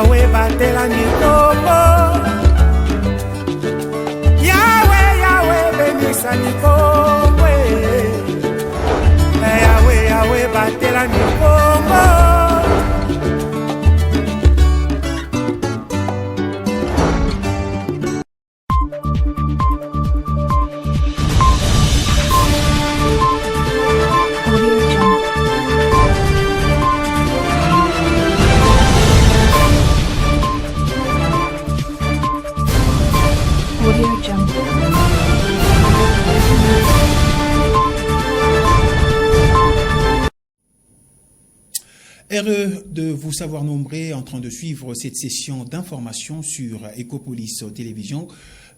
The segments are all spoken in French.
Yahweh batela Nikongo. Yahweh benisa Nikongo. Yahweh batela Nikongo. Heureux de vous savoir nombreux en train de suivre cette session d'information sur Ecopolis Télévision.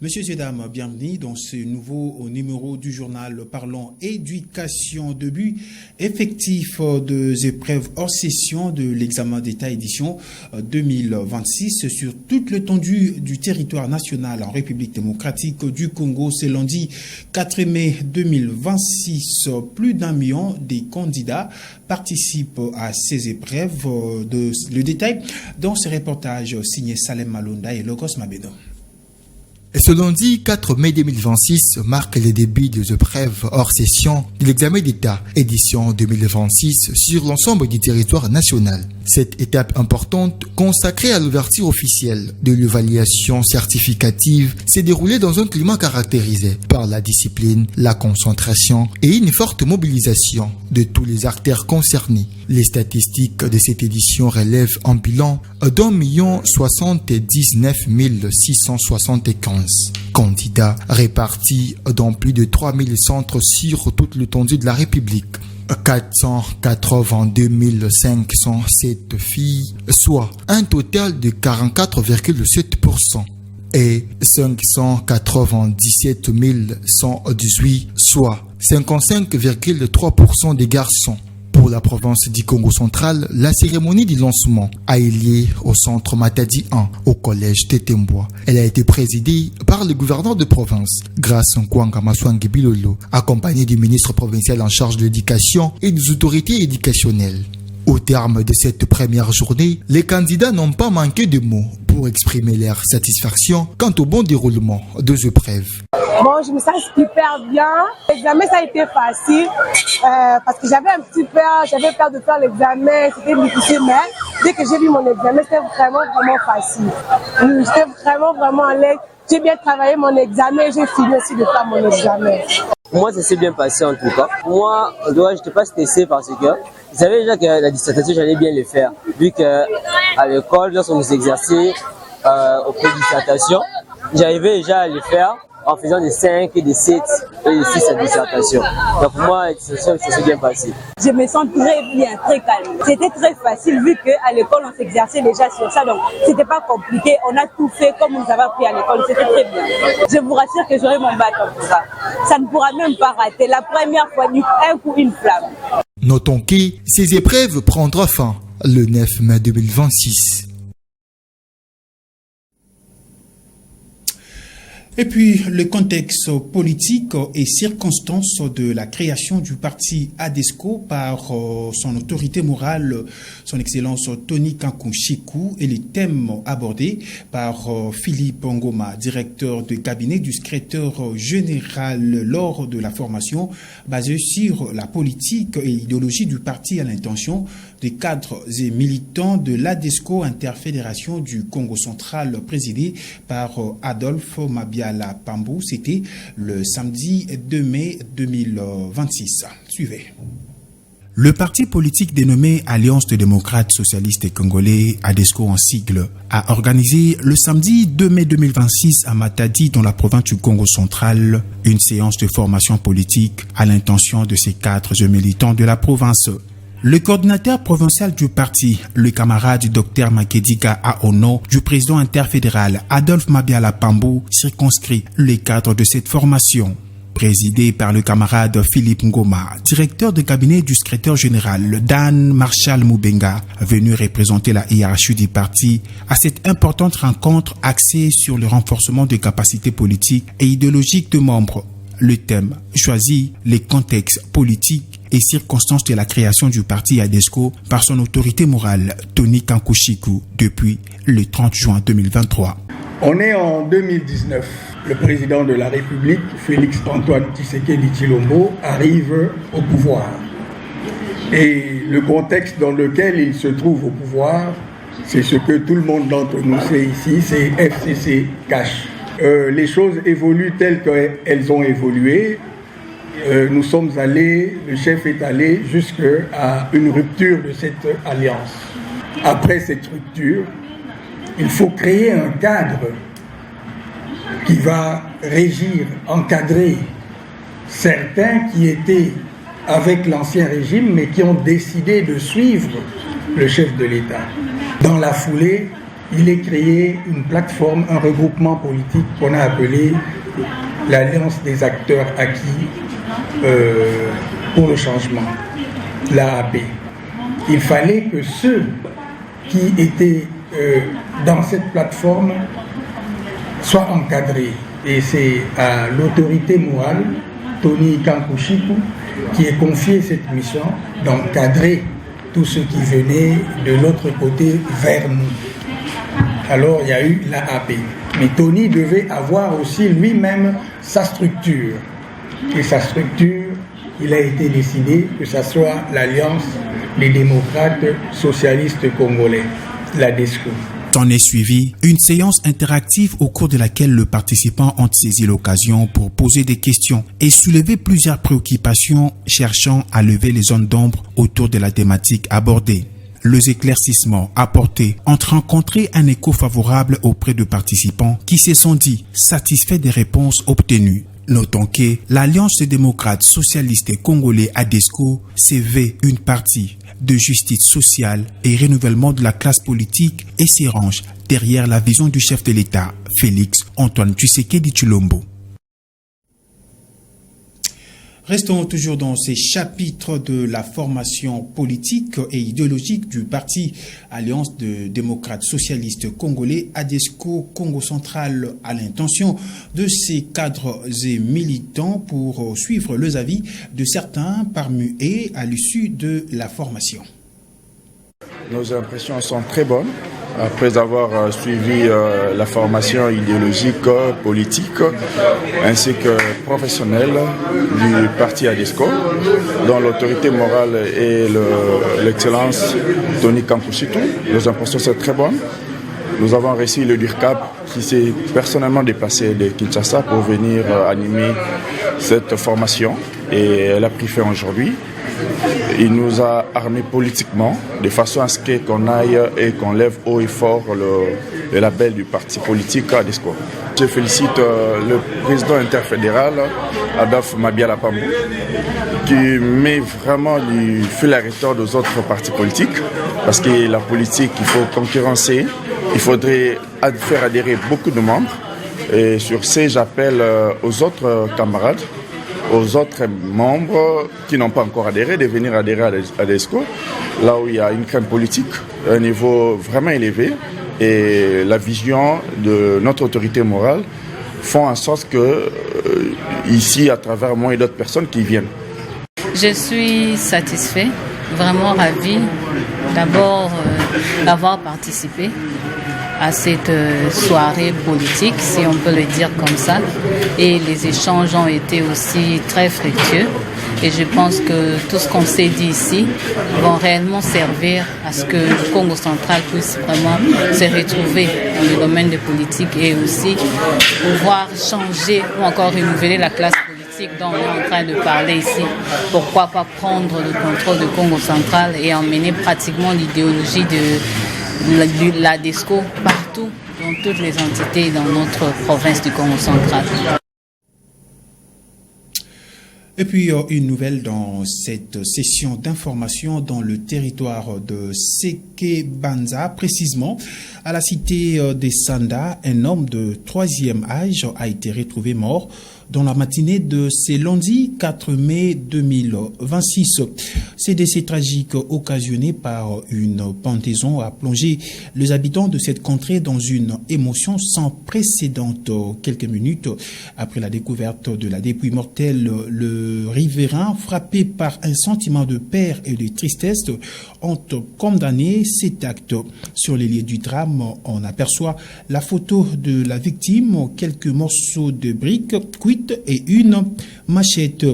Messieurs et dames, bienvenue dans ce nouveau numéro du journal parlant éducation, début effectif des épreuves hors session de l'examen d'État édition 2026 sur toute l'étendue du territoire national en République démocratique du Congo. Ce lundi 4 mai 2026, plus d'1 million de candidats participent à ces épreuves. Le détail dans ce reportage signé Salem Malonda et Logos Mabedo. Ce lundi 4 mai 2026 marque le début des épreuves hors session de l'examen d'État édition 2026 sur l'ensemble du territoire national. Cette étape importante, consacrée à l'ouverture officielle de l'évaluation certificative, s'est déroulée dans un climat caractérisé par la discipline, la concentration et une forte mobilisation de tous les acteurs concernés. Les statistiques de cette édition relèvent un bilan d'1 079 675 candidats répartis dans plus de 3000 centres sur toute l'étendue de la République. 482 507 filles, soit un total de 44,7%, et 597 118, soit 55,3% des garçons. Pour la province du Congo central, la cérémonie du lancement a eu lieu au centre Matadi 1, au collège Tetemboa. Elle a été présidée par le gouverneur de province, Grace Nkwanga Maswangi Bilolo, accompagné du ministre provincial en charge de l'éducation et des autorités éducationnelles. Au terme de cette première journée, les candidats n'ont pas manqué de mots pour exprimer leur satisfaction quant au bon déroulement des épreuves. Bon, je me sens super bien. L'examen, ça a été facile parce que j'avais un petit peur. J'avais peur de faire l'examen. C'était difficile, mais dès que j'ai vu mon examen, c'était vraiment facile. J'étais vraiment à l'aise. J'ai bien travaillé mon examen et j'ai fini aussi de faire mon examen. Moi, ça s'est bien passé en tout cas. Moi, je n'étais pas stressé parce que je savais déjà que la dissertation, j'allais bien le faire. Vu qu'à l'école, lorsqu'on nous exerçait auprès de dissertation, j'arrivais déjà à le faire en faisant des 5 et des 7 et des 6 à dissertation. Donc pour moi, ça s'est bien passé. Je me sens très bien, très calme. C'était très facile vu qu'à l'école, on s'exerçait déjà sur ça. Donc c'était pas compliqué. On a tout fait comme on nous avait appris à l'école. C'était très bien. Je vous rassure que j'aurai mon bac en tout cas. Ça ne pourra même pas rater. La première fois, un coup, une flamme. Notons que ces épreuves prendront fin le 9 mai 2026. Et puis, le contexte politique et circonstances de la création du parti ADESCO par son autorité morale, son Excellence Tony Kankou-Chikou, et les thèmes abordés par Philippe Ngoma, directeur de cabinet du secrétaire général lors de la formation basée sur la politique et l'idéologie du parti à l'intention des cadres et militants de l'ADESCO, interfédération du Congo central, présidée par Adolphe Mabiala Pambou. C'était le samedi 2 mai 2026. Suivez. Le parti politique dénommé Alliance des démocrates socialistes et congolais, ADESCO en sigle, a organisé le samedi 2 mai 2026 à Matadi, dans la province du Congo central, une séance de formation politique à l'intention de ses cadres et militants de la province. Le coordinateur provincial du parti, le camarade Dr Makedika Aono, du président interfédéral Adolphe Mabiala Pambou, circonscrit les cadres de cette formation. Présidé par le camarade Philippe Ngoma, directeur de cabinet du secrétaire général Dan Marshall Moubenga, venu représenter la hiérarchie du parti à cette importante rencontre axée sur le renforcement des capacités politiques et idéologiques de membres. Le thème choisi, les contextes politiques et circonstances de la création du parti ADESCO par son autorité morale, Tony Kankou-Chikou, depuis le 30 juin 2023. On est en 2019. Le président de la République, Félix Antoine Tshisekedi Tshilombo, arrive au pouvoir. Et le contexte dans lequel il se trouve au pouvoir, c'est ce que tout le monde d'entre nous sait ici, c'est FCC cash. Les choses évoluent telles qu'elles ont évolué. Nous sommes allés, le chef est allé jusqu'à une rupture de cette alliance. Après cette rupture, il faut créer un cadre qui va régir, encadrer certains qui étaient avec l'ancien régime, mais qui ont décidé de suivre le chef de l'État. Dans la foulée, il est créé une plateforme, un regroupement politique qu'on a appelé l'Alliance des acteurs acquis pour le changement, l'AAP. Il fallait que ceux qui étaient dans cette plateforme soient encadrés. Et c'est à l'autorité morale, Tony Kankou-Chikou, qui est confié cette mission d'encadrer tous ceux qui venaient de l'autre côté vers nous. Alors il y a eu l'AAP. Mais Tony devait avoir aussi lui-même sa structure. Et sa structure, il a été décidé que ce soit l'Alliance des démocrates socialistes congolais, l'ADESCO. S'en est suivi une séance interactive au cours de laquelle les participants ont saisi l'occasion pour poser des questions et soulever plusieurs préoccupations cherchant à lever les zones d'ombre autour de la thématique abordée. Les éclaircissements apportés ont rencontré un écho favorable auprès de participants qui se sont dit satisfaits des réponses obtenues. Notons que l'Alliance des démocrates socialistes congolais ADESCO se veut une partie de justice sociale et renouvellement de la classe politique et s'y range derrière la vision du chef de l'État, Félix Antoine Tshisekedi Tshilombo. Restons toujours dans ces chapitres de la formation politique et idéologique du parti Alliance de démocrates socialistes congolais ADESCO Congo central à l'intention de ses cadres et militants pour suivre les avis de certains parmi eux à l'issue de la formation. Nos impressions sont très bonnes. Après avoir suivi la formation idéologique, politique, ainsi que professionnelle du parti ADESCO, dont l'autorité morale est l'excellence Tony Kankou-Chikou, nos impressions sont très bonnes. Nous avons reçu le DIRCAP qui s'est personnellement déplacé de Kinshasa pour venir animer cette formation et elle a pris fin aujourd'hui. Il nous a armés politiquement de façon à ce qu'on aille et qu'on lève haut et fort le label du parti politique ADESCO. Je félicite le président interfédéral, Adolphe Mabiala Pamou, qui met vraiment du fil à retordre aux autres partis politiques, parce que la politique, il faut concurrencer, il faudrait faire adhérer beaucoup de membres. Et sur ce, j'appelle aux autres camarades, aux autres membres qui n'ont pas encore adhéré, de venir adhérer à ADESCO, là où il y a une crème politique, un niveau vraiment élevé, et la vision de notre autorité morale font en sorte que, ici, à travers moi et d'autres personnes qui viennent. Je suis satisfait, vraiment ravi d'abord d'avoir participé à cette soirée politique, si on peut le dire comme ça. Et les échanges ont été aussi très fructueux. Et je pense que tout ce qu'on s'est dit ici va réellement servir à ce que le Congo central puisse vraiment se retrouver dans le domaine de politique et aussi pouvoir changer ou encore renouveler la classe politique dont on est en train de parler ici. Pourquoi pas prendre le contrôle du Congo central et emmener pratiquement l'idéologie de l'ADESCO partout, dans toutes les entités dans notre province du Congo central. Et puis, une nouvelle dans cette session d'information dans le territoire de Sekebanza, précisément à la cité des Sanda, un homme de 3e âge a été retrouvé mort dans la matinée de ce lundi 4 mai 2026. Ces décès tragiques occasionnés par une pendaison a plongé les habitants de cette contrée dans une émotion sans précédent. Quelques minutes après la découverte de la dépouille mortelle, le riverain, frappé par un sentiment de peur et de tristesse, ont condamné cet acte. Sur les lieux du drame, on aperçoit la photo de la victime, quelques morceaux de briques cuites et une machette.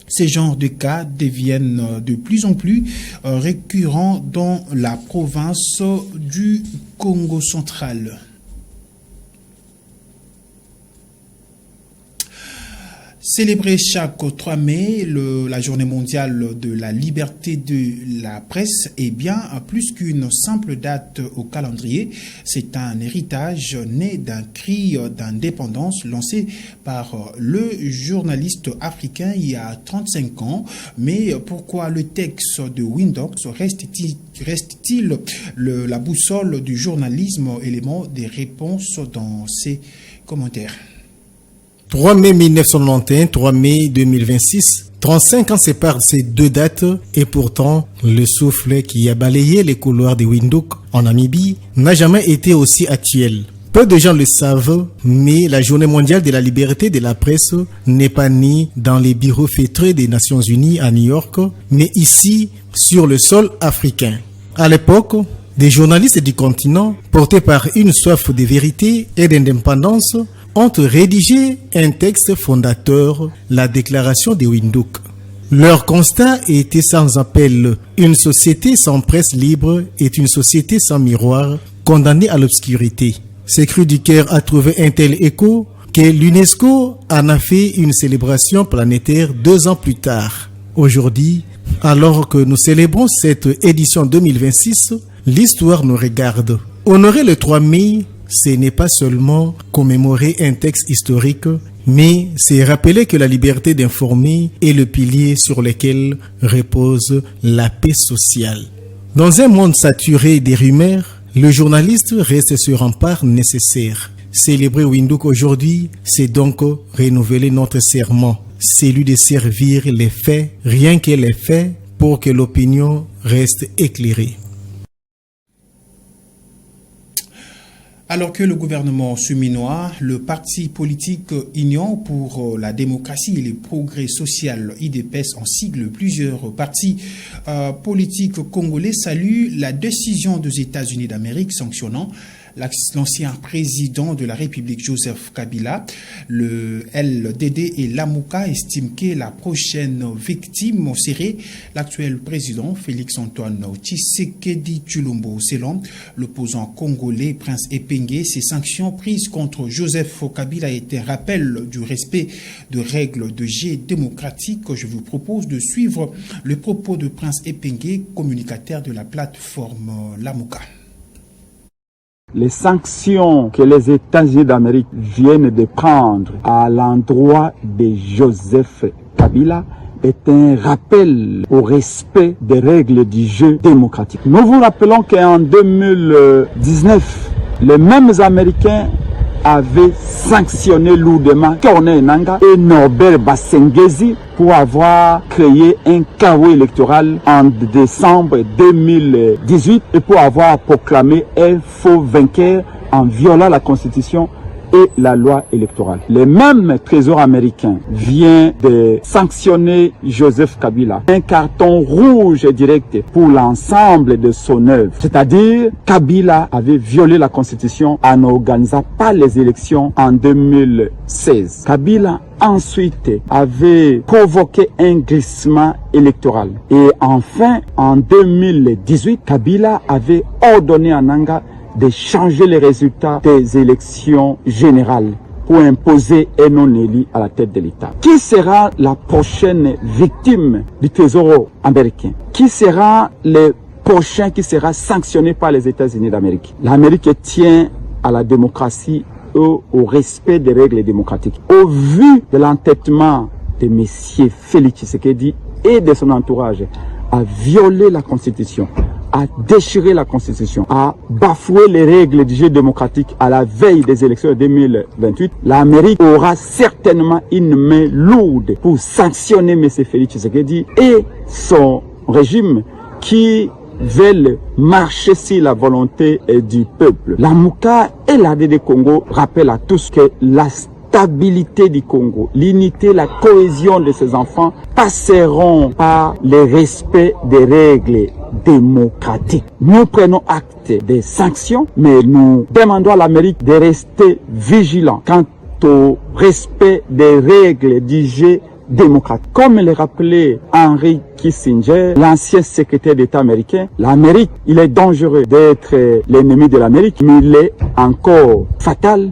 Ces genres de cas deviennent de plus en plus récurrents dans la province du Congo central. Célébrer chaque 3 mai la journée mondiale de la liberté de la presse est bien plus qu'une simple date au calendrier. C'est un héritage né d'un cri d'indépendance lancé par le journaliste africain il y a 35 ans. Mais pourquoi le texte de Windox reste-t-il la boussole du journalisme? Élément des réponses dans ces commentaires. 3 mai 1991, 3 mai 2026, 35 ans séparent ces deux dates et pourtant le souffle qui a balayé les couloirs de Windhoek en Namibie n'a jamais été aussi actuel. Peu de gens le savent, mais la journée mondiale de la liberté de la presse n'est pas née dans les bureaux feutrés des Nations Unies à New York, mais ici, sur le sol africain. À l'époque, des journalistes du continent, portés par une soif de vérité et d'indépendance, ont rédigé un texte fondateur, la déclaration de Windhoek. Leur constat était sans appel. Une société sans presse libre est une société sans miroir, condamnée à l'obscurité. Ce cri du cœur a trouvé un tel écho que l'UNESCO en a fait une célébration planétaire 2 ans plus tard. Aujourd'hui, alors que nous célébrons cette édition 2026, l'histoire nous regarde. Honorer le 3 mai, ce n'est pas seulement commémorer un texte historique, mais c'est rappeler que la liberté d'informer est le pilier sur lequel repose la paix sociale. Dans un monde saturé des rumeurs, le journaliste reste ce rempart nécessaire. Célébrer Windhoek aujourd'hui, c'est donc renouveler notre serment, celui de servir les faits, rien que les faits, pour que l'opinion reste éclairée. Alors que le gouvernement suminois, le parti politique Union pour la démocratie et le progrès social, IDPS en sigle, plusieurs partis politiques congolais saluent la décision des États-Unis d'Amérique sanctionnant l'ancien président de la République Joseph Kabila. Le LDD et l'Amouka estiment que la prochaine victime serait l'actuel président Félix-Antoine Tshisekedi Tshilombo. Selon l'opposant congolais Prince Epenge, ces sanctions prises contre Joseph Kabila étaient un rappel du respect de règles de jeu démocratique. Je vous propose de suivre le propos de Prince Epenge, communicateur de la plateforme l'Amouka. Les sanctions que les États-Unis d'Amérique viennent de prendre à l'endroit de Joseph Kabila est un rappel au respect des règles du jeu démocratique. Nous vous rappelons qu'en 2019, les mêmes Américains avaient sanctionné lourdement Corneille Nangaa et Norbert Bassengezi pour avoir créé un chaos électoral en décembre 2018 et pour avoir proclamé un faux vainqueur en violant la Constitution et la loi électorale. Le même Trésor américain vient de sanctionner Joseph Kabila. Un carton rouge direct pour l'ensemble de son œuvre. C'est-à-dire, Kabila avait violé la Constitution en n'organisant pas les élections en 2016. Kabila ensuite avait provoqué un glissement électoral. Et enfin, en 2018, Kabila avait ordonné à Nangaa de changer les résultats des élections générales pour imposer un non-élu à la tête de l'État. Qui sera la prochaine victime du Trésor américain? Qui sera le prochain qui sera sanctionné par les États-Unis d'Amérique? L'Amérique tient à la démocratie et au respect des règles démocratiques. Au vu de l'entêtement de M. Félix Tshisekedi et de son entourage à violer la Constitution, à déchirer la Constitution, à bafouer les règles du jeu démocratique à la veille des élections de 2028, l'Amérique aura certainement une main lourde pour sanctionner M. Félix Tshisekedi et son régime qui veulent marcher sur la volonté du peuple. La Mouka et l'ADD Congo rappellent à tous que la stabilité du Congo, l'unité, la cohésion de ses enfants passeront par le respect des règles démocratiques. Nous prenons acte des sanctions, mais nous demandons à l'Amérique de rester vigilant quant au respect des règles du jeu démocratique. Comme le rappelait Henry Kissinger, l'ancien secrétaire d'État américain, l'Amérique, il est dangereux d'être l'ennemi de l'Amérique, mais il est encore fatal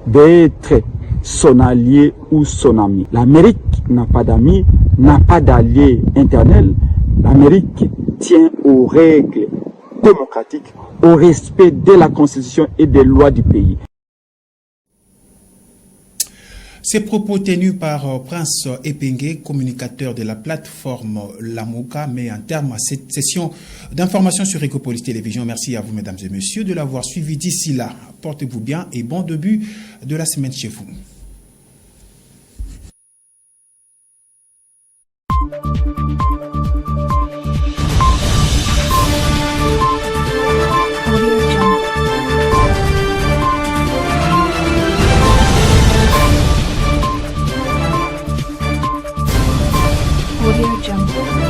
d'être son allié ou son ami. L'Amérique n'a pas d'amis, n'a pas d'alliés internels. L'Amérique tient aux règles démocratiques, au respect de la Constitution et des lois du pays. Ces propos tenus par Prince Epenge, communicateur de la plateforme Lamuka, met un terme à cette session d'information sur Ecopolis Télévision. Merci à vous, mesdames et messieurs, de l'avoir suivi d'ici là. Portez-vous bien et bon début de la semaine chez vous. Audio Jungle.